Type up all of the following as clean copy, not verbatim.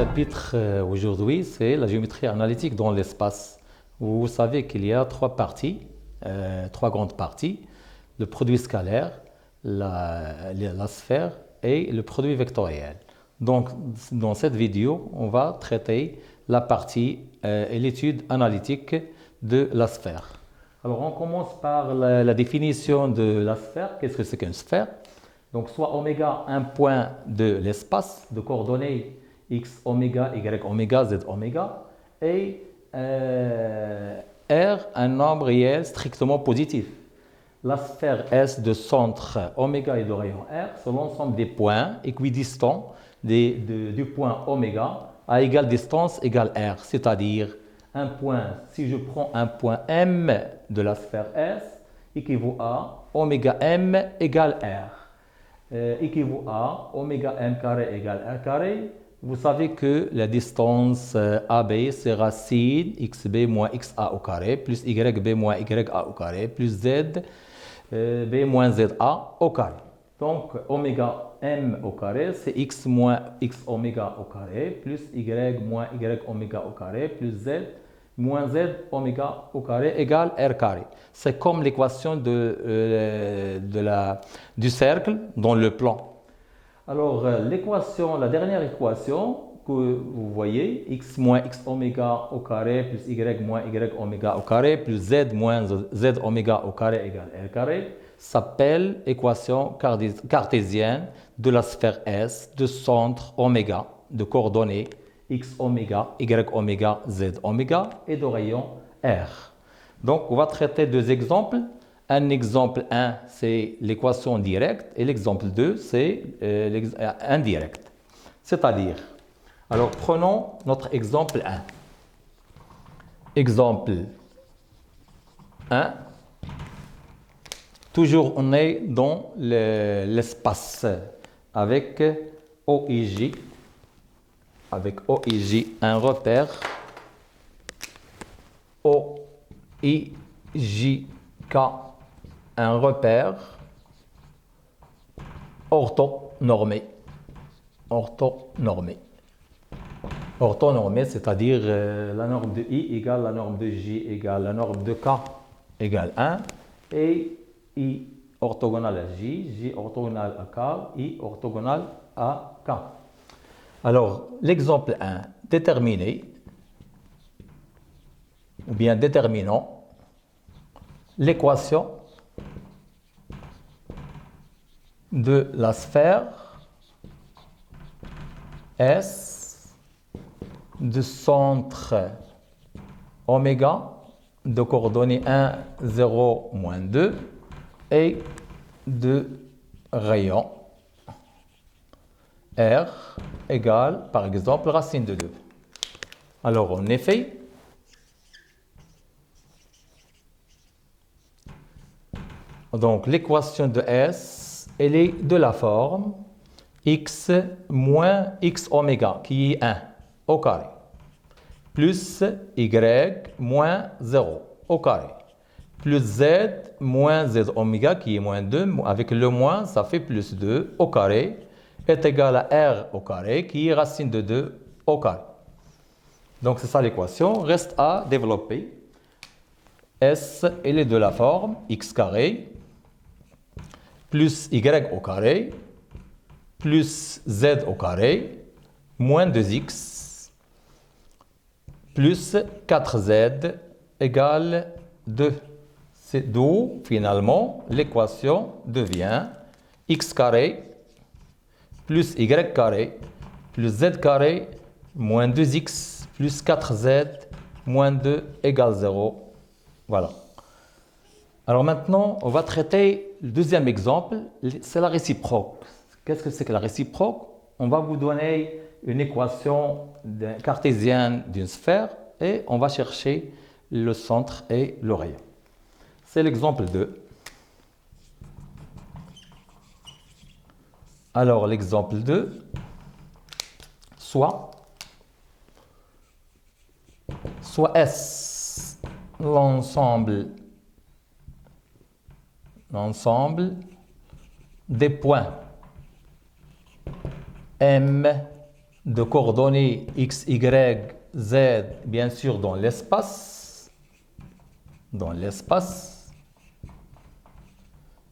chapitre aujourd'hui, c'est la géométrie analytique dans l'espace. Vous savez qu'il y a trois parties, trois grandes parties, le produit scalaire, la sphère et le produit vectoriel. Donc, dans cette vidéo, on va traiter la partie et l'étude analytique de la sphère. Alors, on commence par la définition de la sphère. Qu'est-ce que c'est qu'une sphère? Donc, soit oméga, un point de l'espace, de coordonnées x oméga, y oméga, z oméga, et R, un nombre réel strictement positif. La sphère S de centre oméga et de rayon R, c'est l'ensemble des points équidistants du point oméga à égale distance égale R, c'est-à-dire un point, si je prends un point M de la sphère S, équivaut à oméga M égale R, équivaut à oméga M carré égale R carré. Vous savez que la distance AB, c'est racine xb moins xa au carré, plus yb moins ya au carré, plus z b moins za au carré. Donc, oméga m au carré, c'est x moins x oméga au carré, plus y moins y oméga au carré, plus z moins z oméga au carré égale r carré. C'est comme l'équation du cercle dans le plan. Alors, la dernière équation que vous voyez, x moins x oméga au carré plus y moins y oméga au carré plus z moins z oméga au carré égale r carré, s'appelle équation cartésienne de la sphère S de centre oméga, de coordonnées x oméga, y oméga, z oméga et de rayon R. Donc, on va traiter deux exemples. Un exemple 1, c'est l'équation directe et l'exemple 2, c'est indirect. C'est-à-dire, alors prenons notre exemple 1. Exemple 1, toujours on est dans l'espace avec OIJ, un repère OIJK, un repère orthonormé. Orthonormé, c'est-à-dire la norme de I égale la norme de J égale la norme de K égale 1 et I orthogonal à J, J orthogonal à K, I orthogonal à K. Alors, l'exemple 1, déterminer ou bien déterminant l'équation de la sphère S de centre oméga de coordonnées 1, 0, moins 2 et de rayon R égale, par exemple, racine de 2. Alors, en effet, donc l'équation de S, elle est de la forme x moins x oméga, qui est 1 au carré, plus y moins 0 au carré, plus z moins z oméga, qui est moins 2, avec le moins, ça fait plus 2 au carré, est égal à r au carré, qui est racine de 2 au carré. Donc c'est ça l'équation. Reste à développer. S, elle est de la forme x carré, plus y au carré, plus z au carré, moins 2x, plus 4z égale 2. C'est d'où, finalement, l'équation devient x carré plus y carré plus z carré moins 2x plus 4z moins 2 égale 0. Voilà. Alors maintenant, on va traiter le deuxième exemple, c'est la réciproque. Qu'est-ce que c'est que la réciproque? On va vous donner une équation cartésienne d'une sphère et on va chercher le centre et le rayon. C'est l'exemple 2. Alors l'exemple 2, soit S, l'ensemble des points M de coordonnées x, y, z, bien sûr dans l'espace,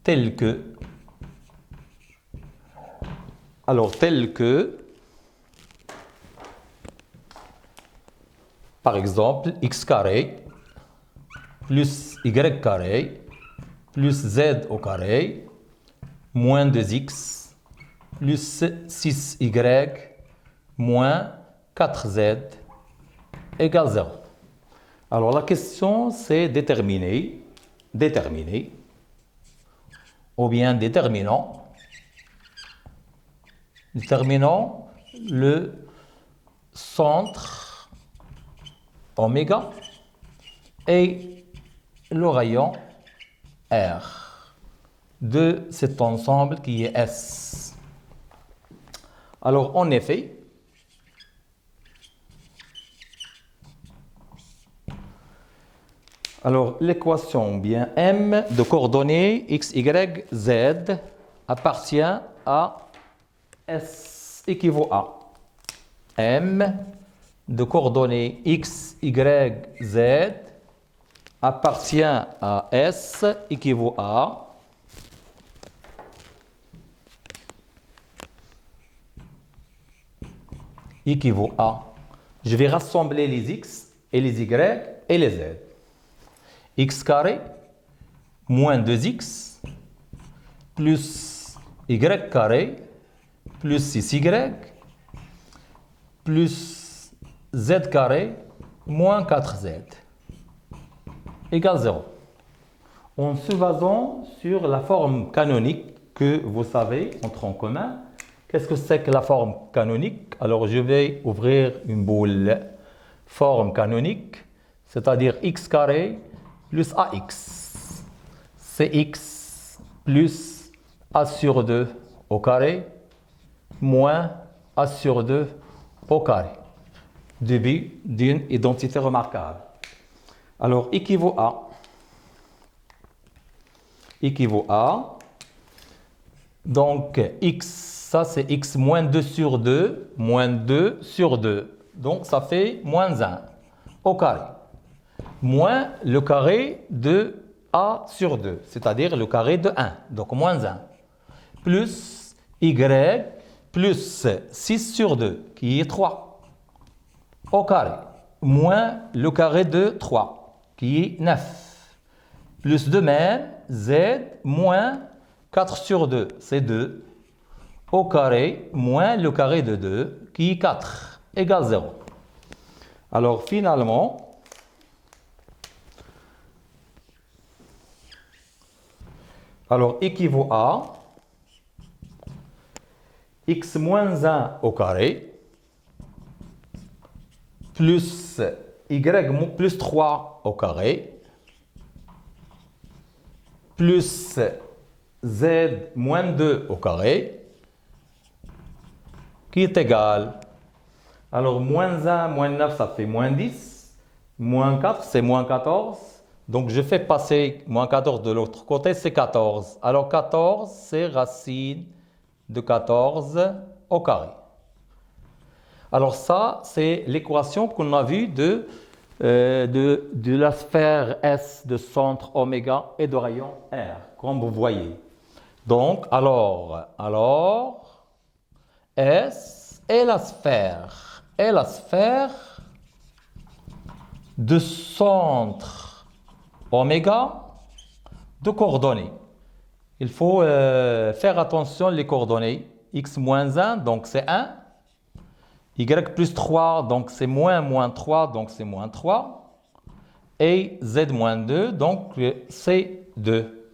tel que, par exemple, x carré plus y carré plus z au carré moins 2x plus 6y moins 4z égale 0. Alors la question c'est déterminer ou bien déterminant le centre oméga et le rayon R de cet ensemble qui est S. Alors en effet, l'équation bien M de coordonnées x, y, z appartient à S équivaut à M de coordonnées x, y, z appartient à S équivaut à je vais rassembler les x et les y et les z. X carré moins 2x plus y carré plus 6y plus z carré moins 4z égale 0. En se basant sur la forme canonique que vous savez entre en commun. Qu'est-ce que c'est que la forme canonique? Alors je vais ouvrir une boule. Forme canonique, c'est-à-dire x carré plus ax. C'est x plus a sur 2 au carré moins a sur 2 au carré. Début d'une identité remarquable. Alors équivaut à donc x, ça c'est x moins 2 sur 2, moins 2 sur 2. Donc ça fait moins 1 au carré. Moins le carré de a sur 2, c'est-à-dire le carré de 1, donc moins 1. Plus y plus 6 sur 2, qui est 3 au carré. Moins le carré de 3, qui est 9. Plus de même, z moins 4 sur 2, c'est 2. Au carré, moins le carré de 2, qui est 4, égale 0. Alors finalement, équivaut à x moins 1 au carré plus y plus 3 au carré plus z moins 2 au carré qui est égal. Alors moins 1, moins 9, ça fait moins 10. Moins 4, c'est moins 14. Donc je fais passer moins 14 de l'autre côté, c'est 14. Alors 14, c'est racine de 14 au carré. Alors ça, c'est l'équation qu'on a vue de la sphère S de centre oméga et de rayon R, comme vous voyez. Donc, alors S est la sphère de centre oméga de coordonnées. Il faut faire attention les coordonnées. X moins 1, donc c'est 1. Y plus 3, donc c'est moins 3, donc c'est moins 3. Et Z moins 2, donc c'est 2.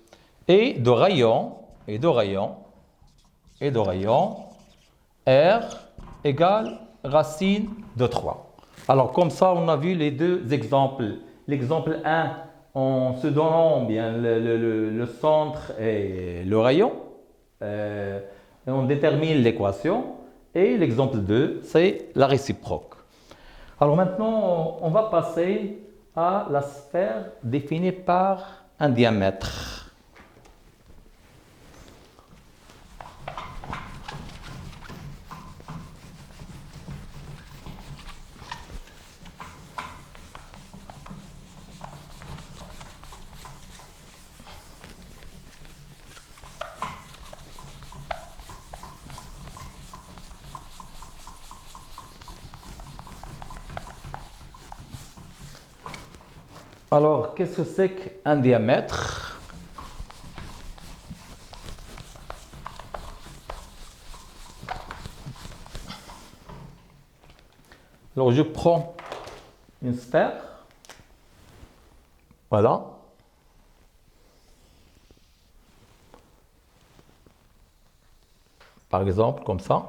Et de rayon, R égale racine de 3. Alors comme ça, on a vu les deux exemples. L'exemple 1, en se donnant bien le centre et le rayon, on détermine l'équation. Et l'exemple 2, c'est la réciproque. Alors maintenant, on va passer à la sphère définie par un diamètre. Alors, qu'est-ce que c'est qu'un diamètre? Alors, je prends une sphère. Voilà. Par exemple, comme ça.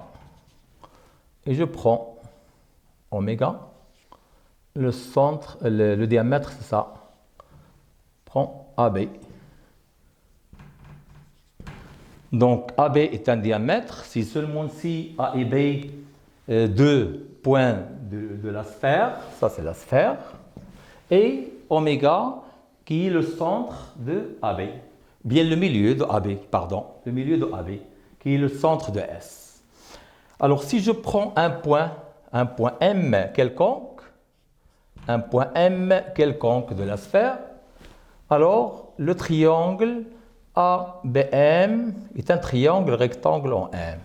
Et je prends oméga. Le centre, le diamètre, c'est ça. Prends AB. Donc, AB est un diamètre. Si seulement si A et B, deux points de la sphère, ça c'est la sphère, et oméga qui est le centre de AB. Bien le milieu de AB, pardon, le milieu de AB, qui est le centre de S. Alors, si je prends un point M quelconque, un point M quelconque de la sphère, alors le triangle ABM est un triangle rectangle en M.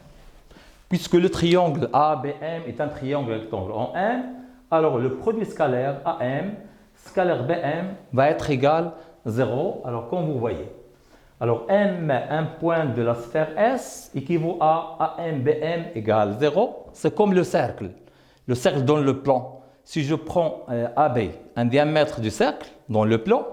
Puisque le triangle ABM est un triangle rectangle en M, alors le produit scalaire AM, scalaire BM, va être égal à 0, alors comme vous voyez. Alors M, un point de la sphère S, équivaut à AMBM égale 0. C'est comme le cercle. Le cercle dans le plan. Si je prends AB, un diamètre du cercle dans le plan,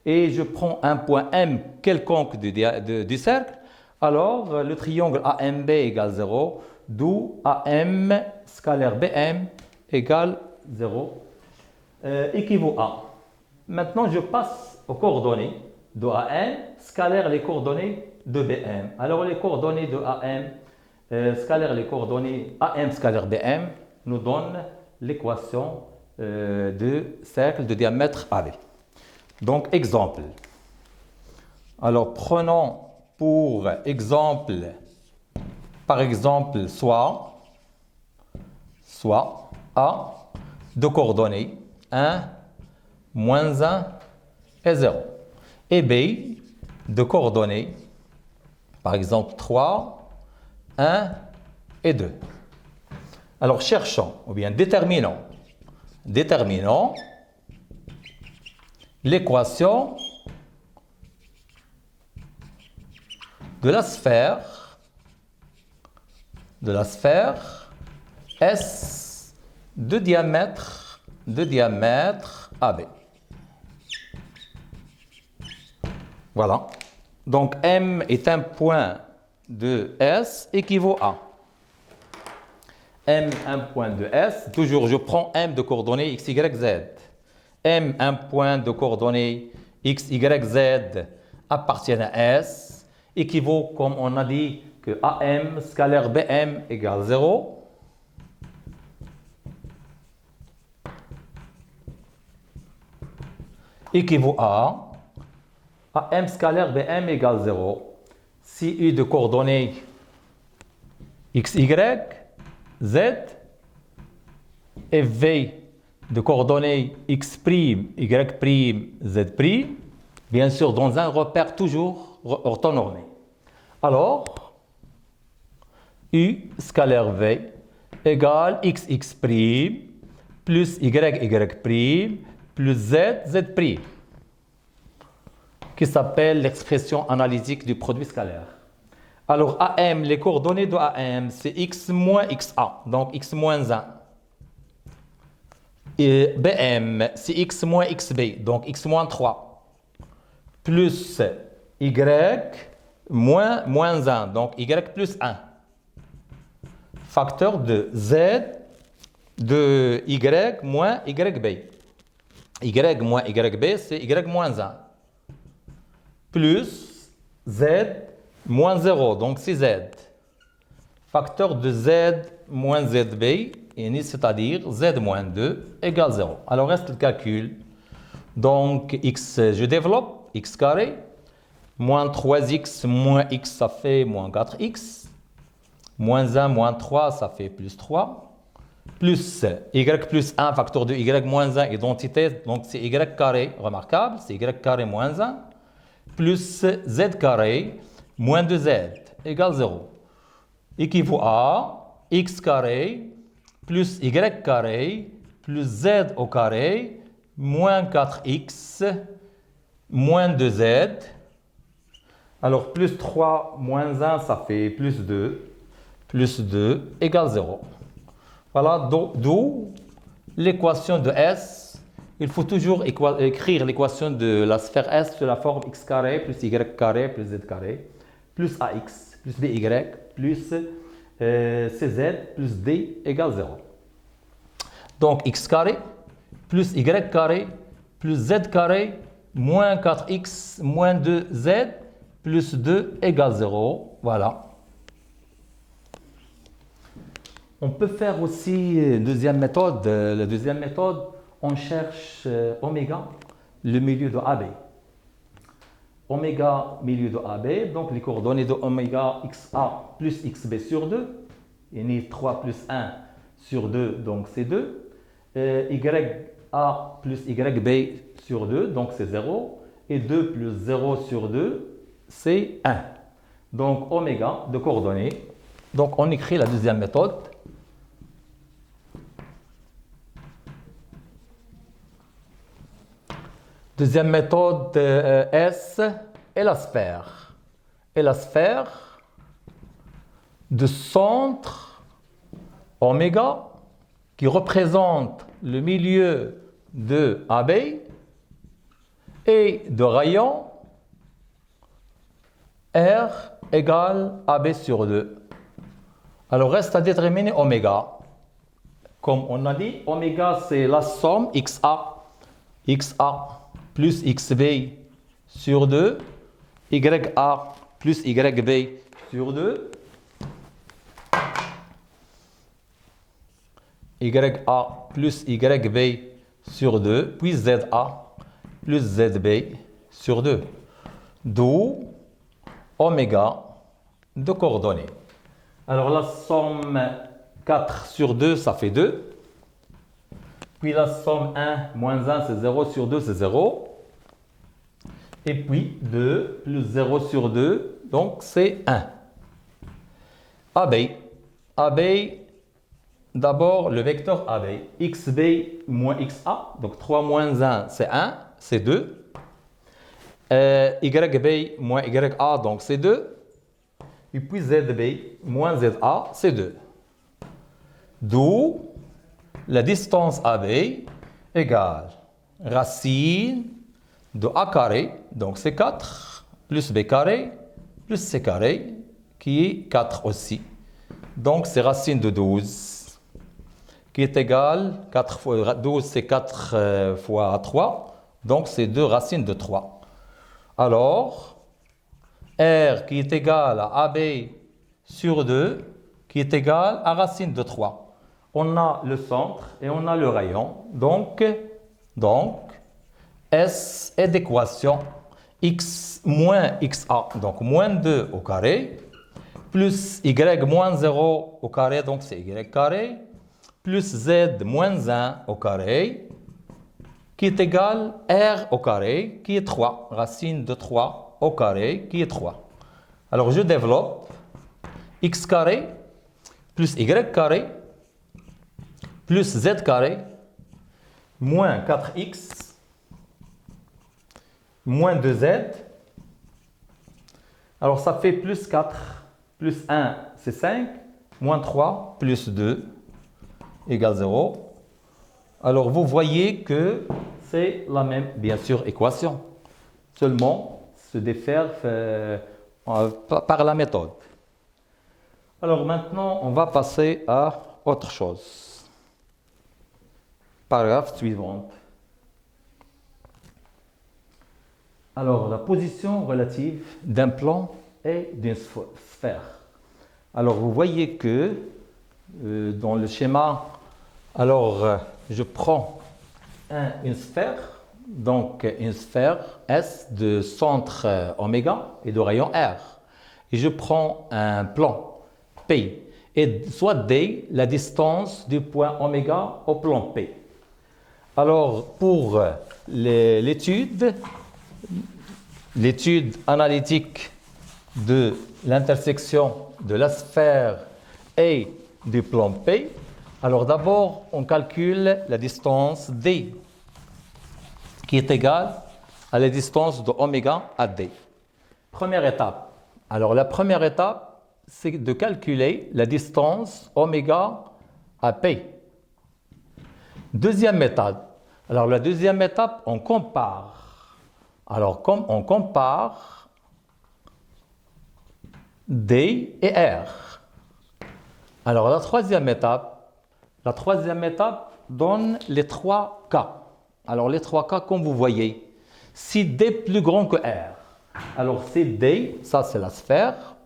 et je prends un point M quelconque du cercle, alors le triangle AMB égale 0, d'où AM scalaire BM égale 0, équivaut à. Maintenant, je passe aux coordonnées de AM, scalaire les coordonnées de BM. Alors, les coordonnées de AM, scalaire les coordonnées AM scalaire BM, nous donnent l'équation de cercle de diamètre AB. Donc, exemple. Alors, prenons pour exemple, par exemple, soit A de coordonnées 1, moins 1 et 0. Et B de coordonnées, par exemple, 3, 1 et 2. Alors, cherchons, ou bien déterminons l'équation de la sphère S de diamètre AB. Voilà. Donc M est un point de S équivaut à M, un point de S. Toujours, je prends M de coordonnées X, Y, Z. M, un point de coordonnées X, Y, Z appartient à S, équivaut, comme on a dit, que AM scalaire BM égale 0. Équivaut à AM scalaire BM égale 0. Si U de coordonnées X, Y, Z et V de coordonnées X', Y', Z', bien sûr dans un repère toujours orthonormé. Alors, U scalaire V égale XX' plus Y', plus Z', qui s'appelle l'expression analytique du produit scalaire. Alors, AM, les coordonnées de AM, c'est X moins XA, donc X moins 1. Et BM, c'est X moins XB, donc X moins 3. Plus Y moins 1, donc Y plus 1. Facteur de Z de Y moins YB. Y moins YB, c'est Y moins 1. Plus Z moins 0, donc c'est Z. Facteur de Z moins ZB, c'est-à-dire Z moins 2 égale 0. Alors reste le calcul. Donc X, je développe, X carré, moins 3X moins X, ça fait moins 4X. Moins 1 moins 3, ça fait plus 3. Plus Y plus 1, facteur de Y moins 1, identité, donc c'est Y carré, remarquable, c'est Y carré moins 1. Plus Z carré moins 2Z égale 0. Équivaut à X carré plus Y carré plus Z au carré moins 4x, moins 2z. Alors, plus 3, moins 1, ça fait plus 2. Plus 2 égale 0. Voilà, d'où l'équation de S. Il faut toujours écrire l'équation de la sphère S sous la forme x carré plus y carré plus z carré plus ax plus by plus cz plus d égale 0. Donc x carré plus y carré plus z carré moins 4x moins 2z plus 2 égale 0. Voilà. On peut faire aussi une deuxième méthode. La deuxième méthode, on cherche oméga, le milieu de AB. Oméga, milieu de AB, donc les coordonnées de oméga xa plus xb sur 2, et 3 plus 1 sur 2, donc c'est 2. Ya plus yb sur 2, donc c'est 0. Et 2 plus 0 sur 2, c'est 1. Donc oméga de coordonnées. Donc on écrit la deuxième méthode. Deuxième méthode, S est la sphère. Et la sphère de centre oméga qui représente le milieu de AB et de rayon R égale AB sur 2. Alors reste à déterminer oméga. Comme on a dit, oméga c'est la somme xa plus xb sur 2, ya plus yb sur 2, ya plus yb sur 2, puis za plus zb sur 2. D'où oméga de coordonnées. Alors la somme 4 sur 2, ça fait 2. Puis la somme 1 moins 1, c'est 0 sur 2, c'est 0. Et puis 2 plus 0 sur 2, donc c'est 1. AB. AB, d'abord le vecteur AB. XB moins XA, donc 3 moins 1, c'est 1, c'est 2. YB moins YA, donc c'est 2. Et puis ZB moins ZA, c'est 2. D'où la distance AB égale racine de A carré, donc c'est 4, plus B carré, plus C carré, qui est 4 aussi. Donc c'est racine de 12, qui est égale, 4 fois 12 c'est 4 fois 3, donc c'est 2 racines de 3. Alors, R qui est égal à AB sur 2, qui est égal à racine de 3. On a le centre et on a le rayon. Donc S est d'équation x moins xa, donc moins 2 au carré, plus y moins 0 au carré, donc c'est y carré, plus z moins 1 au carré, qui est égal r au carré, qui est 3, racine de 3 au carré, qui est 3. Alors je développe x carré plus y carré plus z carré moins 4x moins 2z. Alors ça fait plus 4 plus 1 c'est 5 moins 3 plus 2 égale 0. Alors vous voyez que c'est la même bien sûr équation, seulement se défaire par la méthode. Alors maintenant on va passer à autre chose. Paragraphe suivante. Alors, la position relative d'un plan et d'une sphère. Alors, vous voyez que dans le schéma, alors je prends une sphère, donc une sphère S de centre oméga et de rayon R. Et je prends un plan P et soit D, la distance du point oméga au plan P. Alors, pour l'étude analytique de l'intersection de la sphère et du plan P, alors d'abord, on calcule la distance D. qui est égale à la distance de oméga à d. Première étape. Alors la première étape, c'est de calculer la distance oméga à p. Deuxième étape. Alors la deuxième étape, on compare. Alors comme on compare d et r. Alors la troisième étape donne les trois cas. Alors les trois cas, comme vous voyez, si d est plus grand que r, alors c'est d, ça c'est la sphère,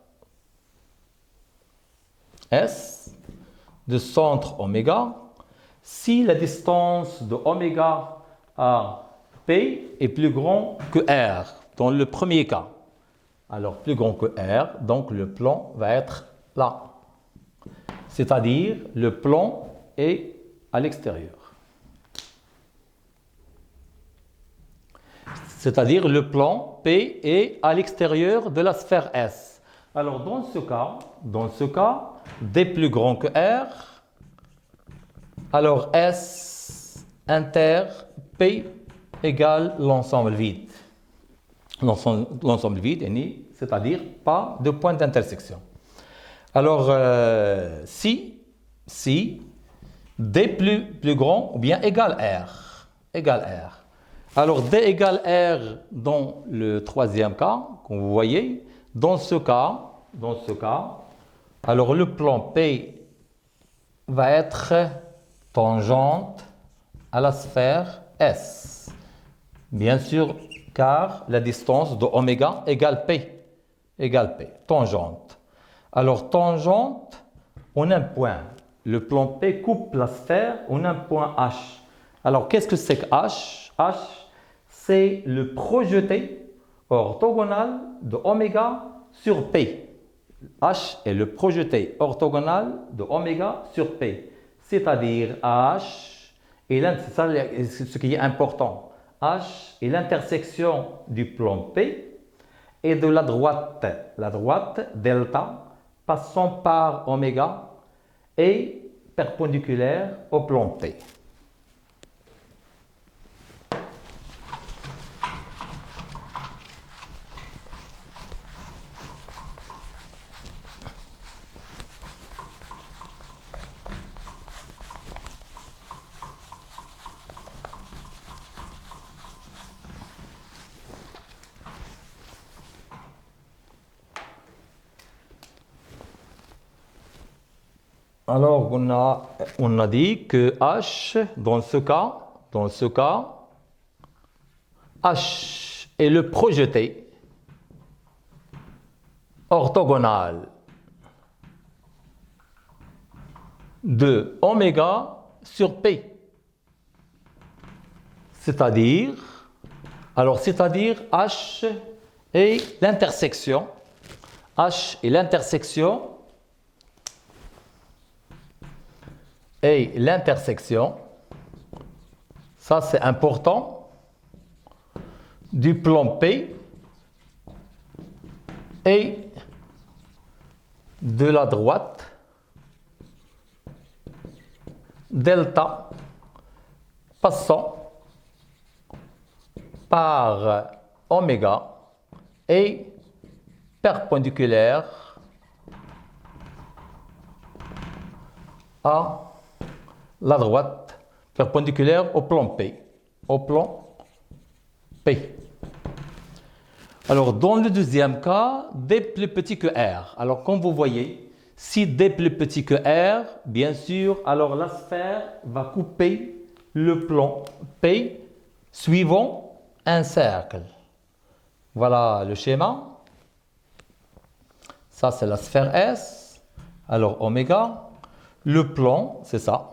S, de centre oméga, si la distance de oméga à P est plus grand que R, dans le premier cas. Alors plus grand que R, donc le plan va être là. C'est-à-dire le plan est à l'extérieur. C'est-à-dire le plan P est à l'extérieur de la sphère S. Alors dans ce cas, D plus grand que R, alors S inter P égale l'ensemble vide. L'ensemble vide est ni, c'est-à-dire pas de point d'intersection. Alors si D plus grand ou bien égale R. Alors D égale R dans le troisième cas, comme vous voyez, dans ce cas, alors le plan P va être tangente à la sphère S. Bien sûr, car la distance de oméga égale P, tangente. Alors tangente, on a un point. Le plan P coupe la sphère, on a un point H. Alors qu'est-ce que c'est que H? H, c'est le projeté orthogonal de oméga sur P. H est le projeté orthogonal de oméga sur P. C'est-à-dire H, et c'est ça ce qui est important. H est l'intersection du plan P et de la droite delta passant par oméga est perpendiculaire au plan P. Alors, on a dit que H, dans ce cas, H est le projeté orthogonal de oméga sur P. C'est-à-dire H est l'intersection. Ça c'est important, du plan P et de la droite delta passant par oméga et perpendiculaire à la droite, perpendiculaire au plan P. Alors, dans le deuxième cas, D plus petit que R. Alors, comme vous voyez, si D plus petit que R, bien sûr, alors la sphère va couper le plan P suivant un cercle. Voilà le schéma. Ça, c'est la sphère S. Alors, oméga. Le plan, c'est ça.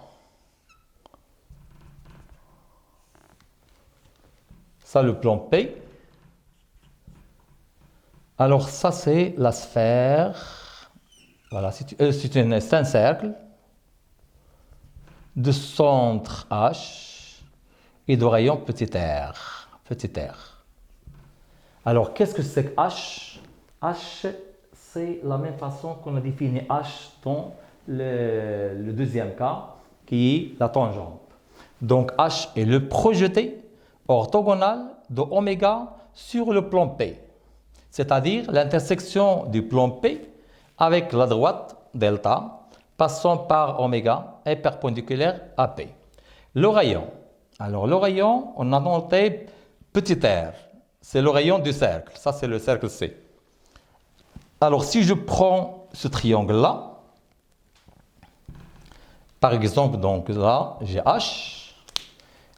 Ça, le plan P. Alors, ça, c'est la sphère. Voilà, c'est un cercle de centre H et de rayon petit r. Alors, qu'est-ce que c'est que H? H, c'est la même façon qu'on a défini H dans le deuxième cas, qui est la tangente. Donc, H est le projeté orthogonale de oméga sur le plan P, c'est-à-dire l'intersection du plan P avec la droite delta passant par oméga est perpendiculaire à P. Le rayon. Alors le rayon, on a noté petit r, c'est le rayon du cercle, ça c'est le cercle C. Alors si je prends ce triangle-là, par exemple, donc là j'ai H,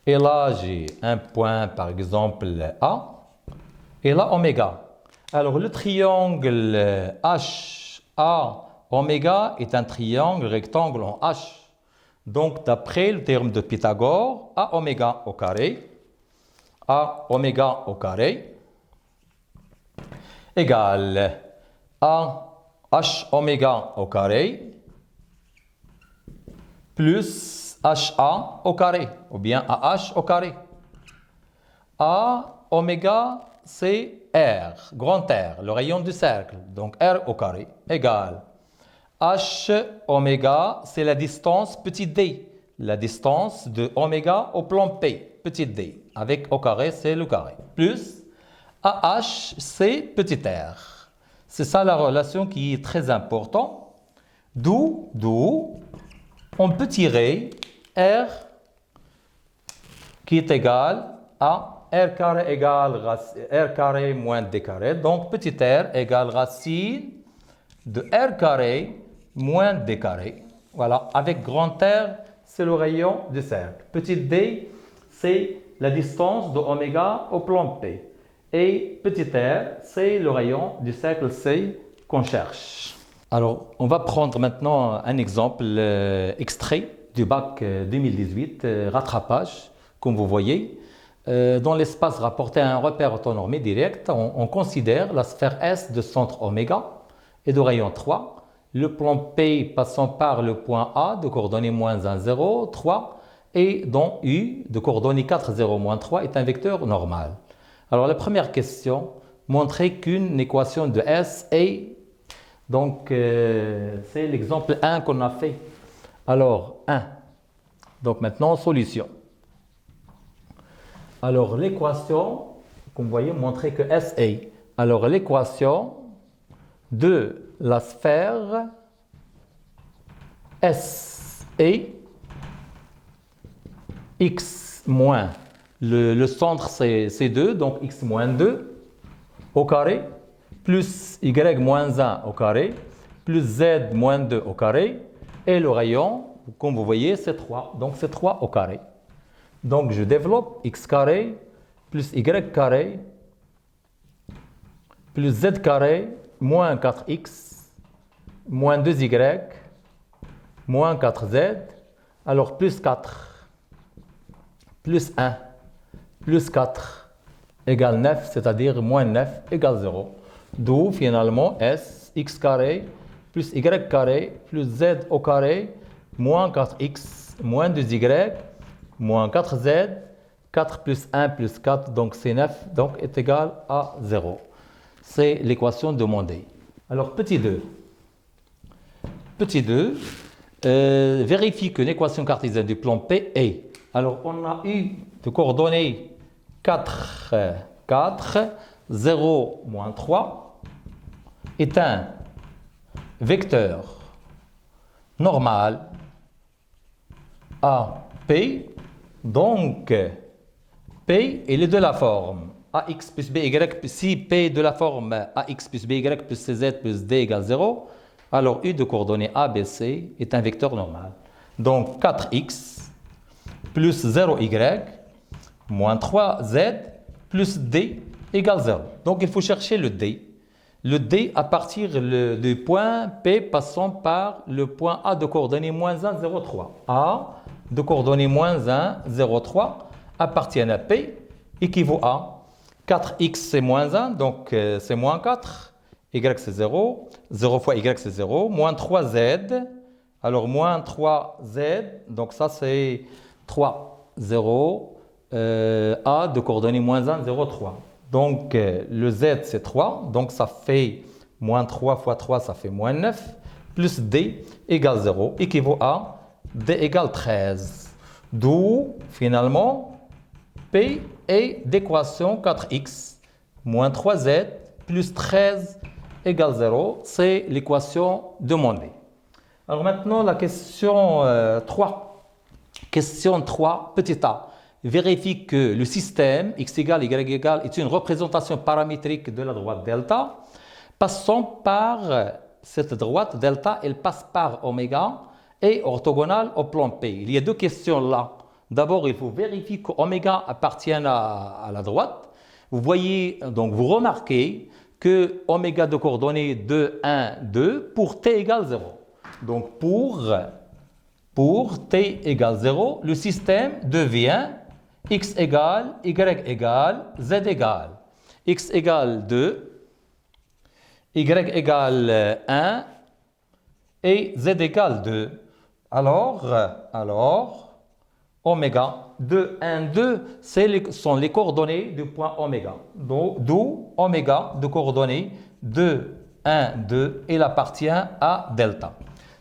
et là j'ai un point par exemple A, et là oméga. Alors le triangle HA oméga est un triangle rectangle en H. Donc d'après le théorème de Pythagore, A oméga au carré égale A H oméga au carré plus HA au carré, ou bien AH au carré. A oméga, c'est R, grand R, le rayon du cercle, donc R au carré, égale H oméga, c'est la distance petit d, la distance de oméga au plan P, petit d, avec au carré, c'est le carré, plus AH, c'est petit r. C'est ça la relation qui est très importante, d'où on peut tirer R qui est égal à R carré égale R carré moins D carré. Donc, petit r égale racine de R carré moins D carré. Voilà, avec grand R, c'est le rayon du cercle. Petit d, c'est la distance de oméga au plan P. Et petit r, c'est le rayon du cercle C qu'on cherche. Alors, on va prendre maintenant un exemple extrait du bac 2018, rattrapage, comme vous voyez. Dans l'espace rapporté à un repère orthonormé direct, on considère la sphère S de centre oméga et de rayon 3, le plan P passant par le point A de coordonnées moins 1, 0, 3, et dont U de coordonnées 4, 0, moins 3 est un vecteur normal. Alors la première question, montrer qu'une équation de S est, donc c'est l'exemple 1 qu'on a fait. Alors 1, donc maintenant solution. Alors l'équation, comme vous voyez, montrer que S est. Alors l'équation de la sphère S est x moins, le centre c'est 2, donc x moins 2 au carré, plus y moins 1 au carré, plus z moins 2 au carré, et le rayon, comme vous voyez, c'est 3, donc c'est 3 au carré. Donc je développe x carré plus y carré plus z carré moins 4x moins 2y moins 4z, alors plus 4 plus 1 plus 4 égale 9, c'est-à-dire moins 9 égale 0. D'où finalement S, x carré plus y carré plus z au carré moins 4x moins 2y moins 4z, 4 plus 1 plus 4, donc c'est 9, donc est égal à 0. C'est l'équation demandée. Alors petit 2. Petit 2, vérifie que l'équation cartésienne du plan P est. Alors on a eu de coordonnées 4, 0, moins 3 est un vecteur normal à P. Donc, P, il est de la forme AX plus BY, si P est de la forme AX plus BY plus CZ plus D égale 0, alors U de coordonnées ABC est un vecteur normal. Donc, 4X plus 0Y moins 3Z plus D égale 0. Donc, il faut chercher le D. Le D à partir du point P passant par le point A de coordonnées moins 1, 0, 3. A de coordonnées moins 1, 0, 3 appartiennent à P, équivaut à 4x c'est moins 1, donc c'est moins 4, y c'est 0, 0 fois y c'est 0, moins 3z, alors moins 3z, donc ça c'est 3, 0, A de coordonnées moins 1, 0, 3. Donc le z c'est 3, donc ça fait moins 3 fois 3, ça fait moins 9, plus d égale 0, équivaut à d égale 13. D'où finalement P et d'équation 4x moins 3z plus 13 égale 0. C'est l'équation demandée. Alors maintenant, la question 3. Question 3, petit a. Vérifie que le système x égale y égale est une représentation paramétrique de la droite delta. Passons par cette droite delta, elle passe par oméga et orthogonale au plan P. Il y a deux questions là. D'abord, il faut vérifier que oméga appartient à la droite. Vous voyez, donc vous remarquez que oméga de coordonnées 2, 1, 2 pour t égale 0. Donc pour t égale 0, le système devient x égale, y égale, z égale. X égale 2, y égale 1 et z égale 2. Alors, oméga 2, 1, 2, sont les coordonnées du point oméga. D'où oméga de coordonnées 2, 1, 2, il appartient à delta.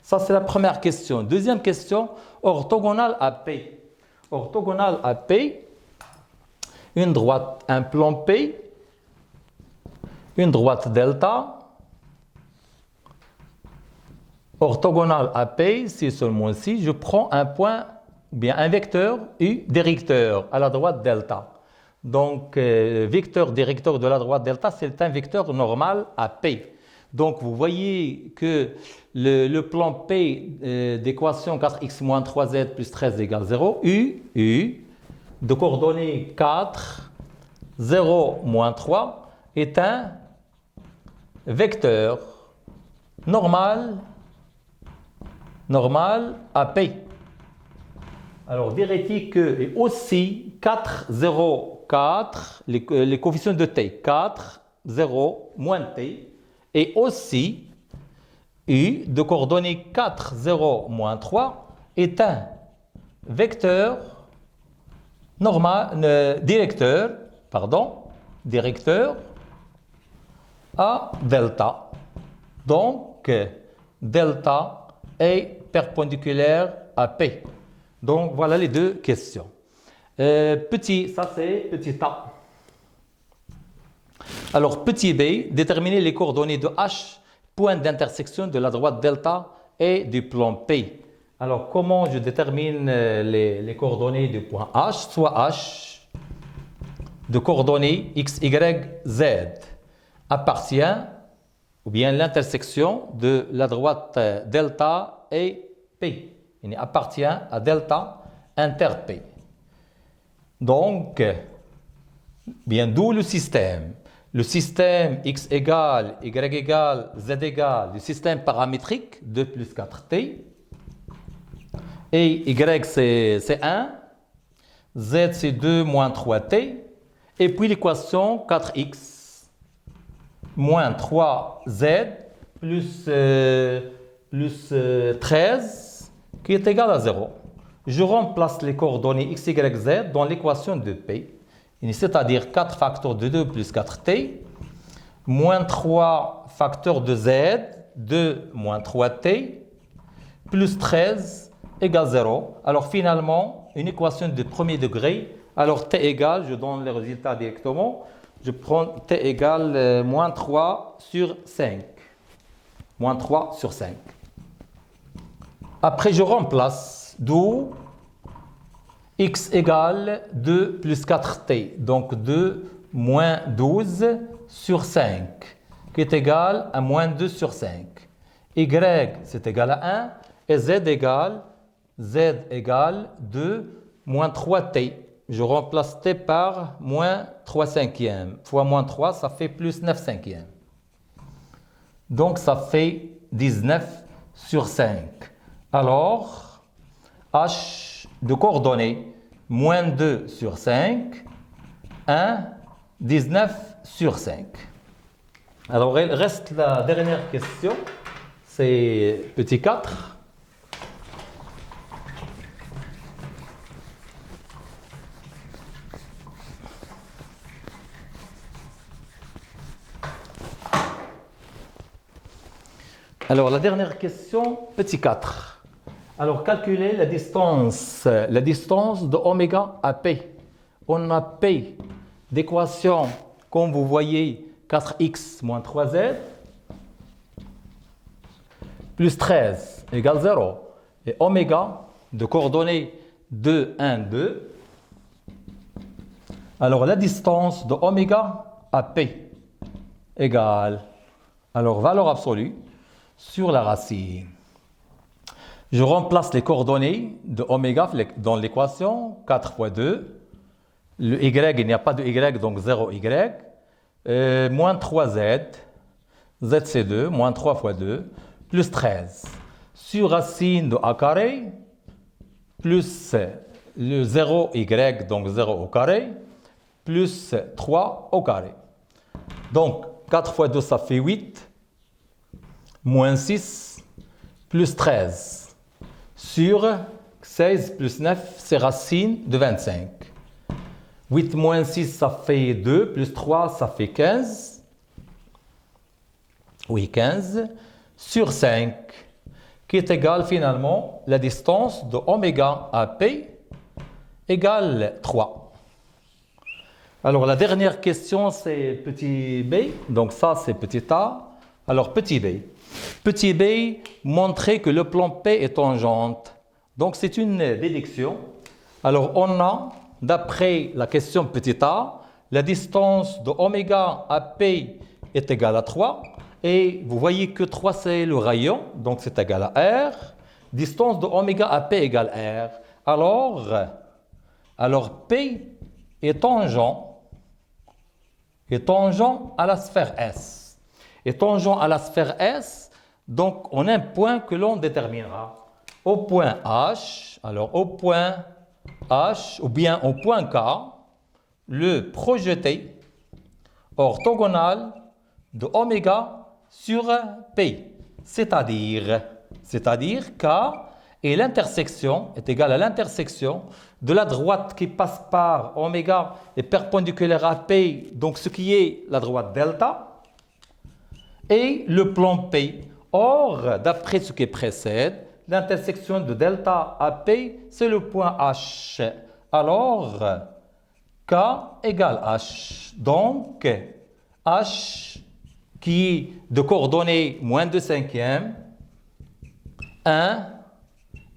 Ça, c'est la première question. Deuxième question, orthogonale à P. Orthogonale à P, une droite, un plan P, une droite delta. Orthogonale à P, c'est seulement ici, je prends un point, bien un vecteur U directeur à la droite delta. Donc, vecteur directeur de la droite delta, c'est un vecteur normal à P. Donc, vous voyez que le plan P d'équation 4x moins 3z plus 13 égale 0, U de coordonnées 4, 0, moins 3 est un vecteur normal à P. Alors, vérifie que et aussi 4, 0, 4, les coefficients de T, 4, 0, moins T, et aussi U de coordonnées 4, 0, moins 3 est un vecteur normal, directeur à delta. Donc, delta est perpendiculaire à P. Donc, voilà les deux questions. Ça c'est petit a. Alors, petit b, déterminer les coordonnées de H, point d'intersection de la droite delta et du plan P. Alors, comment je détermine les coordonnées du point H? Soit H de coordonnées x, y, z appartient, ou bien l'intersection de la droite delta et P. Il appartient à delta inter P. Donc, bien d'où le système. Le système x égale, y égale, z égale, le système paramétrique 2 plus 4t. Et y c'est 1, z c'est 2 moins 3t. Et puis l'équation 4x moins 3z plus 13 qui est égal à 0. Je remplace les coordonnées x, y, z dans l'équation de P. C'est-à-dire 4 facteurs de 2 plus 4t, moins 3 facteurs de z, 2 moins 3t, plus 13 égale 0. Alors finalement, une équation de premier degré. Alors t égale, je donne les résultats directement. Je prends t égale moins 3 sur 5. Moins 3 sur 5. Après, je remplace, d'où x égale 2 plus 4t, donc 2 moins 12 sur 5, qui est égal à moins 2 sur 5. Y, c'est égal à 1, et z égale 2 moins 3t. Je remplace t par moins 3 cinquièmes. Fois moins 3, ça fait plus 9 cinquièmes. Donc, ça fait 19 sur 5. Alors, h de coordonnées, moins 2 sur 5, 1, 19 sur 5. Alors, il reste la dernière question, c'est petit 4. Alors, la dernière question, petit 4. Alors, calculer la distance de oméga à P. on a P d'équation, comme vous voyez, 4x moins 3z, plus 13 égale 0. Et oméga de coordonnées 2, 1, 2. Alors, la distance de oméga à P égale, alors, valeur absolue sur la racine. Je remplace les coordonnées de oméga dans l'équation, 4 fois 2. Le y, il n'y a pas de y, donc 0y. Moins 3z, z c'est 2, moins 3 fois 2, plus 13. Sur racine de a carré, plus le 0y, donc 0 au carré, plus 3 au carré. Donc, 4 fois 2, ça fait 8, moins 6, plus 13. Sur 16 plus 9, c'est racine de 25. 8 moins 6, ça fait 2, plus 3, ça fait 15. Oui, 15. Sur 5, qui est égal finalement la distance de oméga à P égale 3. Alors la dernière question, c'est petit b. Donc ça, c'est petit a. Alors petit b. Petit b, montrer que le plan P est tangente. Donc c'est une déduction. Alors on a, d'après la question petit a, la distance de oméga à P est égale à 3. Et vous voyez que 3 c'est le rayon, donc c'est égal à R. Distance de oméga à P égale R. Alors P est tangent à la sphère S. Et tangent à la sphère S, donc on a un point que l'on déterminera. Au point H, alors au point H, ou bien au point K, le projeté orthogonal de oméga sur P. C'est-à-dire K est égale à l'intersection de la droite qui passe par oméga est perpendiculaire à P, donc ce qui est la droite delta, et le plan P. Or, d'après ce qui précède, l'intersection de delta à P, c'est le point H. Alors, K égale H. Donc, H qui est de coordonnées moins 2 cinquièmes, 1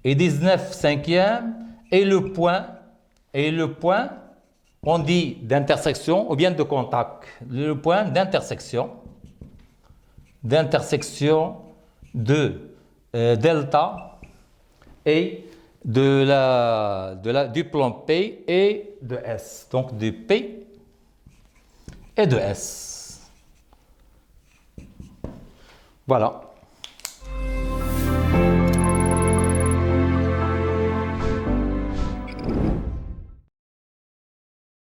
et 19 cinquièmes, et le point, on dit d'intersection ou bien de contact, le point d'intersection de delta et du plan P et de S, donc de P et de S. Voilà.